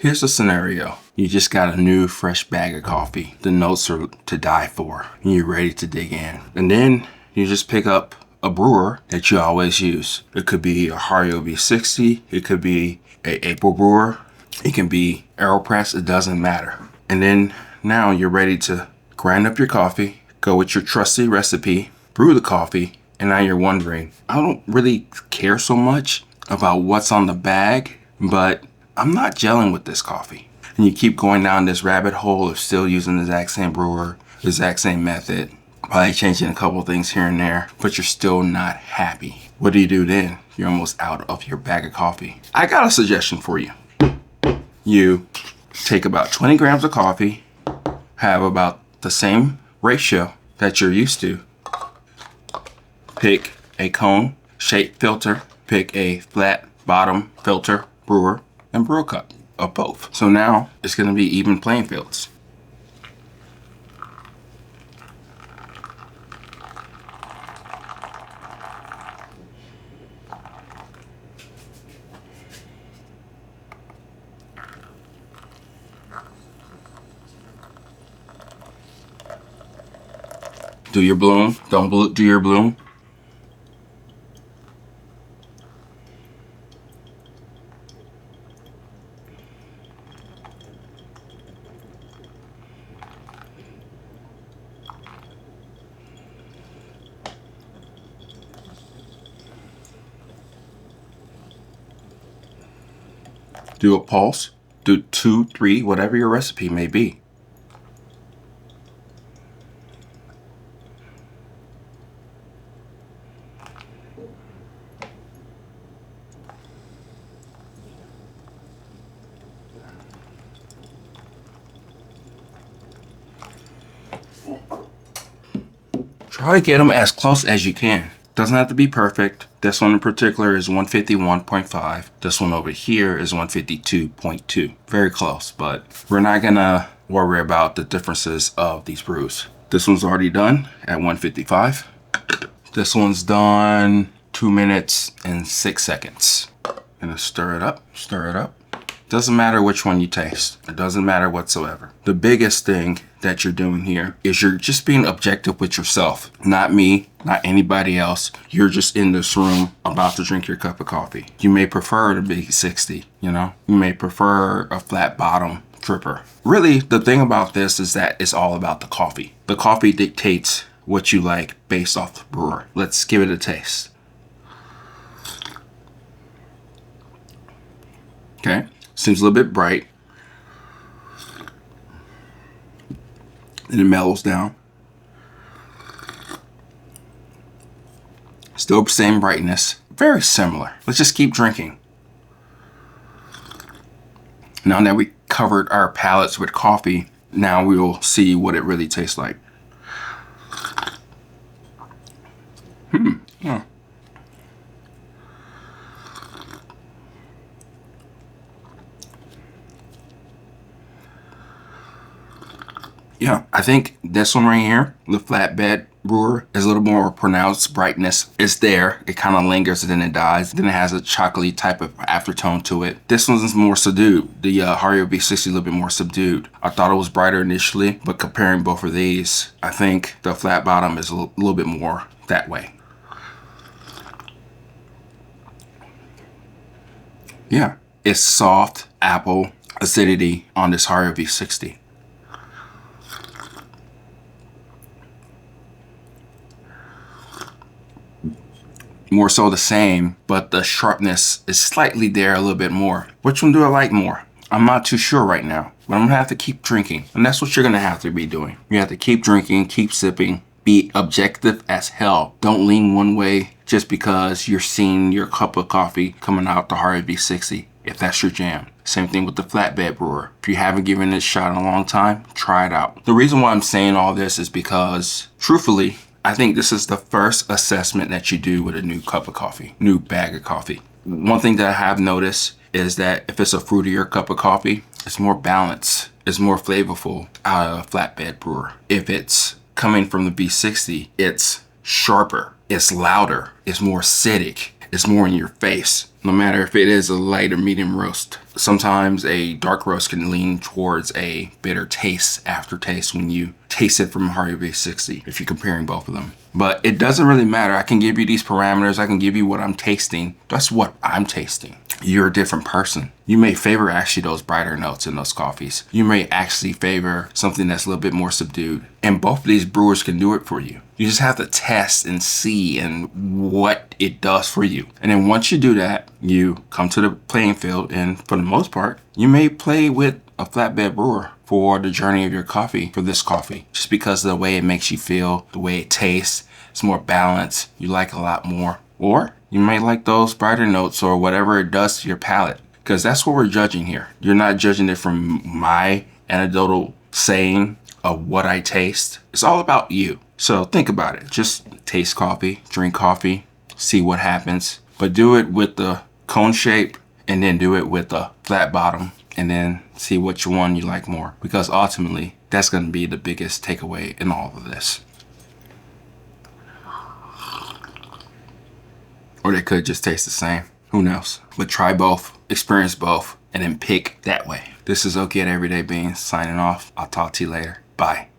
Here's the scenario. You just got a new fresh bag of coffee. The notes are to die for, and you're ready to dig in. And then you just pick up a brewer that you always use. It could be a Hario V60. It could be a April brewer. It can be AeroPress. It doesn't matter. And then now you're ready to grind up your coffee, go with your trusty recipe, brew the coffee, and now you're wondering, I don't really care so much about what's on the bag, but I'm not gelling with this coffee. And you keep going down this rabbit hole of still using the exact same brewer, the exact same method, probably changing a couple things here and there, but you're still not happy. What do you do then? You're almost out of your bag of coffee. I got a suggestion for you. You take about 20 grams of coffee, have about the same ratio that you're used to. Pick a cone shaped filter, pick a flat bottom filter brewer, and brew a cup of both. So now it's going to be even playing fields. Do your bloom, don't do your bloom. Do a pulse, do 2, 3, whatever your recipe may be. Try to get them as close as you can. Doesn't have to be perfect. This one in particular is 151.5. This one over here is 152.2. Very close, but we're not gonna worry about the differences of these brews. This one's already done at 155. This one's done 2 minutes and 6 seconds. Gonna stir it up, stir it up. Doesn't matter which one you taste. It doesn't matter whatsoever. The biggest thing that you're doing here is you're just being objective with yourself. Not me, not anybody else. You're just in this room about to drink your cup of coffee. You may prefer the Big 60, you know? You may prefer a flat bottom dripper. Really, the thing about this is that it's all about the coffee. The coffee dictates what you like based off the brewer. Let's give it a taste. Okay. Seems a little bit bright. And it mellows down. Still the same brightness. Very similar. Let's just keep drinking. Now that we covered our palates with coffee, now we will see what it really tastes like. Yeah. Yeah, I think this one right here, the flatbed brewer, is a little more pronounced brightness. It's there, it kind of lingers and then it dies. Then it has a chocolatey type of aftertone to it. This one's more subdued. The Hario V60 is a little bit more subdued. I thought it was brighter initially, but comparing both of these, I think the flat bottom is a little bit more that way. Yeah, it's soft apple acidity on this Hario V60. More so the same, but the sharpness is slightly there a little bit more. Which one do I like more? I'm not too sure right now, but I'm gonna have to keep drinking. And that's what you're gonna have to be doing. You have to keep drinking, keep sipping, be objective as hell. Don't lean one way just because you're seeing your cup of coffee coming out the Hario V60, if that's your jam. Same thing with the flatbed brewer. If you haven't given it a shot in a long time, try it out. The reason why I'm saying all this is because, truthfully, I think this is the first assessment that you do with a new cup of coffee, new bag of coffee. One thing that I have noticed is that if it's a fruitier cup of coffee, it's more balanced, it's more flavorful out of a flatbed brewer. If it's coming from the V60, it's sharper, it's louder, it's more acidic, It's more in your face, no matter if it is a light or medium roast. Sometimes a dark roast can lean towards a bitter aftertaste when you taste it from Harvey V60, if you're comparing both of them. But it doesn't really matter. I can give you these parameters. I can give you what I'm tasting. That's what I'm tasting. You're a different person. You may favor actually those brighter notes in those coffees. You may actually favor something that's a little bit more subdued. And both of these brewers can do it for you. You just have to test and see and what it does for you. And then once you do that, you come to the playing field, and for the most part, you may play with a flatbed brewer for the journey of your coffee, for this coffee, just because of the way it makes you feel, the way it tastes. It's more balanced. You like a lot more. Or you may like those brighter notes or whatever it does to your palate, because that's what we're judging here. You're not judging it from my anecdotal saying of what I taste. It's all about you. So think about it. Just taste coffee, drink coffee, see what happens, but do it with the cone shape and then do it with the flat bottom and then see which one you like more, because ultimately that's going to be the biggest takeaway in all of this. Or they could just taste the same. Who knows? But try both, experience both, and then pick that way. This is Okie at Everyday Beans signing off. I'll talk to you later. Bye.